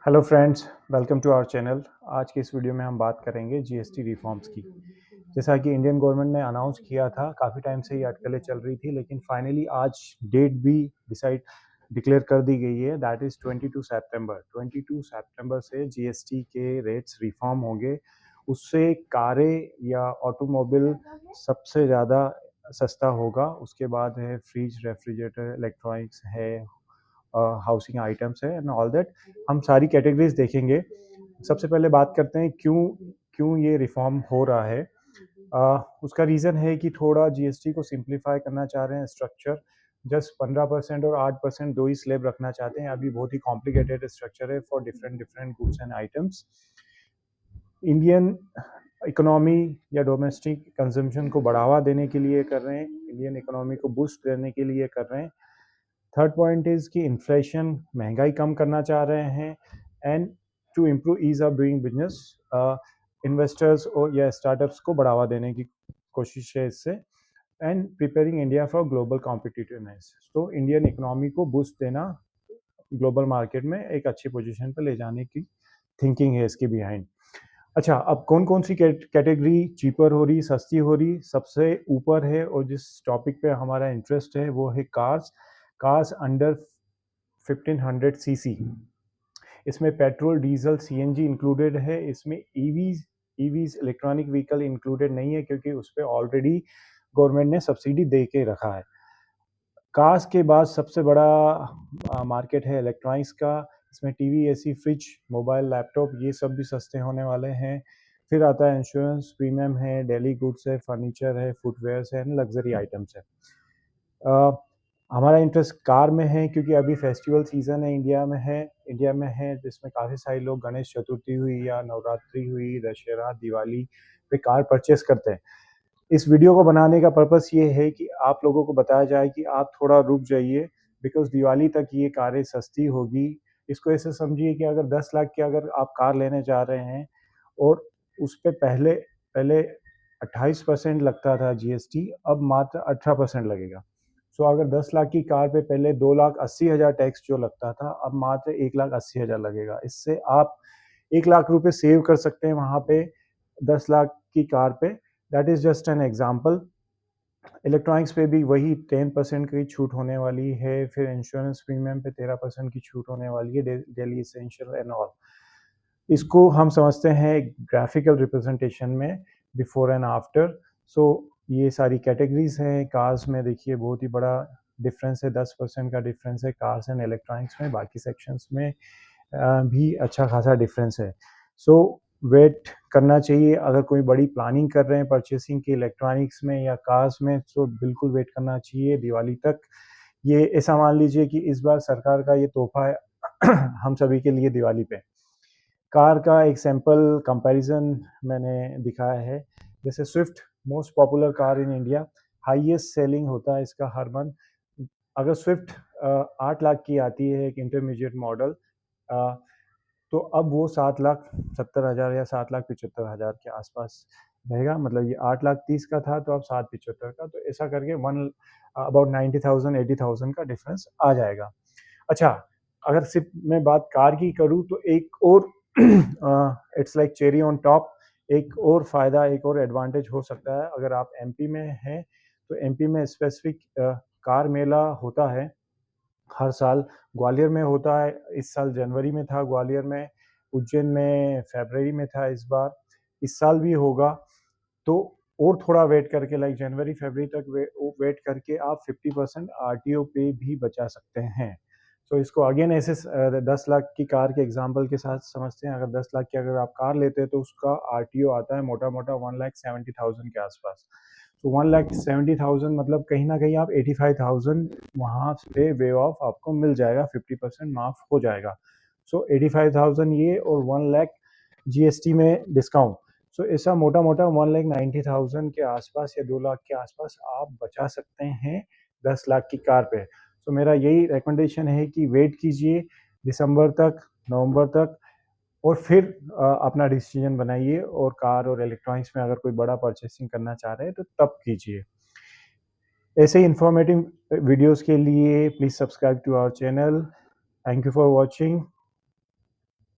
Hello friends, welcome to our channel. आज की इस वीडियो में हम बात करेंगे जीएसटी रिफॉर्म्स की। जैसा कि इंडियन गवर्नमेंट ने अनाउंस किया था, काफ़ी टाइम से ये अटकलें चल रही थी, लेकिन फाइनली आज डेट भी डिक्लेयर कर दी गई है। दैट इज़ 22 सितंबर से जीएसटी के रेट्स रिफॉर्म होंगे। उससे कारें या ऑटोमोबाइल सबसे ज़्यादा सस्ता होगा। उसके बाद है फ्रिज, रेफ्रिजरेटर, इलेक्ट्रॉनिक्स है, हाउसिंग आइटम्स है एंड ऑल दैट। हम सारी कैटेगरीज देखेंगे। सबसे पहले बात करते हैं क्यों क्यों ये रिफॉर्म हो रहा है। उसका रीज़न है कि थोड़ा जीएसटी को सिंप्लीफाई करना चाह रहे हैं। स्ट्रक्चर जस्ट 15% और 8% दो ही स्लेब रखना चाहते हैं। अभी बहुत ही कॉम्प्लिकेटेड स्ट्रक्चर है for different different goods and items. Indian economy या डोमेस्टिक कंजम्पशन को बढ़ावा देने के लिए कर रहे हैं, इंडियन इकोनॉमी को बूस्ट देने के लिए कर रहे हैं। थर्ड पॉइंट इज कि इन्फ्लेशन, महंगाई कम करना चाह रहे हैं and to improve ease of doing business, investors और या स्टार्टअप्स को बढ़ावा देने की कोशिश है इससे, and preparing India for global competitiveness. तो इंडियन इकोनॉमी को बूस्ट देना, ग्लोबल मार्केट में एक अच्छी पोजीशन पर ले जाने की थिंकिंग है इसके बिहाइंड। अच्छा, अब कौन कौन सी कैटेगरी चीपर हो रही, सस्ती हो रही? सबसे ऊपर है और जिस टॉपिक पे हमारा इंटरेस्ट है वो है कार्स। Cars under 1500 CC. इसमें पेट्रोल, डीजल, सीएनजी इंक्लूडेड है। इसमें ईवीज इलेक्ट्रॉनिक व्हीकल इंक्लूडेड नहीं है, क्योंकि उस पर ऑलरेडी गवर्नमेंट ने सब्सिडी दे के रखा है। कार्स के बाद सबसे बड़ा मार्केट है इलेक्ट्रॉनिक्स का। इसमें TV, AC, fridge, mobile, laptop, ये सब भी सस्ते होने वाले हैं। फिर आता है इंश्योरेंस, प्रीमियम है, डेली गुड्स है, फर्नीचर है, फुटवेयर्स है, लग्जरी आइटम्स है। हमारा इंटरेस्ट कार में है, क्योंकि अभी फेस्टिवल सीजन है, इंडिया में है जिसमें काफ़ी सारे लोग गणेश चतुर्थी हुई या नवरात्रि हुई, दशहरा, दिवाली पे कार परचेस करते हैं। इस वीडियो को बनाने का पर्पस ये है कि आप लोगों को बताया जाए कि आप थोड़ा रुक जाइए, बिकॉज दिवाली तक ये कारें सस्ती होगी। इसको ऐसे समझिए कि अगर 10 लाख की अगर आप कार लेने जा रहे हैं और उस पर पहले पहले 28% लगता था जीएसटी, अब मात्र 18% लगेगा। सो अगर 10 लाख की कार पे पहले 2,80,000 टैक्स जो लगता था, अब मात्र 1,80,000 लगेगा। इससे आप 1 लाख रुपए सेव कर सकते हैं वहाँ पे 10 लाख की कार पे। That is just an example. Electronics पे भी वही 10% की छूट होने वाली है। फिर इंश्योरेंस प्रीमियम पे 13% की छूट होने वाली है, डेली एसेंशियल एंड ऑल। इसको हम समझते हैं ग्राफिकल रिप्रेजेंटेशन में, बिफोर एंड आफ्टर। सो ये सारी कैटेगरीज हैं। कार्स में देखिए बहुत ही बड़ा डिफरेंस है, 10% का डिफरेंस है कार्स एंड इलेक्ट्रॉनिक्स में। बाकी सेक्शंस में भी अच्छा खासा डिफरेंस है। सो वेट करना चाहिए। अगर कोई बड़ी प्लानिंग कर रहे हैं परचेसिंग की इलेक्ट्रॉनिक्स में या कार्स में, तो बिल्कुल वेट करना चाहिए दिवाली तक। ये ऐसा मान लीजिए कि इस बार सरकार का ये तोहफा है हम सभी के लिए दिवाली पे। कार का एक सैंपल कंपैरिजन मैंने दिखाया है। जैसे Swift, most popular car in India, highest selling होता है इसका हर मंथ। अगर स्विफ्ट 8 लाख की आती है एक इंटरमीडिएट मॉडल, तो अब वो 7,70,000 या 7,75,000 के आसपास रहेगा। मतलब ये 8,30,000 का था, तो अब 7,75,000 का। तो ऐसा करके वन अबाउट 90,000 80,000 का डिफरेंस आ जाएगा। अच्छा, अगर सिर्फ मैं बात कार की करूँ तो एक और it's like cherry on top. एक और फायदा, एक और एडवांटेज हो सकता है अगर आप एमपी में हैं, तो एमपी में स्पेसिफिक कार मेला होता है हर साल। ग्वालियर में होता है, इस साल जनवरी में था ग्वालियर में। उज्जैन में फरवरी में था इस बार। इस साल भी होगा। तो और थोड़ा वेट करके, लाइक जनवरी फरवरी तक वेट करके आप 50% आरटीओ पे भी बचा सकते हैं। तो इसको अगेन ऐसे 10 लाख की कार के एग्जांपल के साथ समझते हैं। अगर 10 लाख की अगर आप कार लेते हैं तो उसका आरटीओ आता है मोटा मोटा 1,70,000 के आसपास। तो 1,70,000 मतलब कहीं ना कहीं आप 85,000 वहाँ पे वे ऑफ आपको मिल जाएगा, 50% माफ हो जाएगा। सो 85,000 ये और 1 लाख जीएसटी में डिस्काउंट। सो ऐसा मोटा मोटा 1,90,000 के आसपास या 2 लाख के आसपास आप बचा सकते हैं 10 लाख की कार पे। सो मेरा यही रिकमेंडेशन है कि वेट कीजिए दिसंबर तक, नवंबर तक, और फिर अपना डिसीजन बनाइए। और कार और इलेक्ट्रॉनिक्स में अगर कोई बड़ा परचेसिंग करना चाह रहे हैं तो तब कीजिए। ऐसे ही इंफॉर्मेटिव वीडियोस के लिए please subscribe to our channel. Thank you for watching.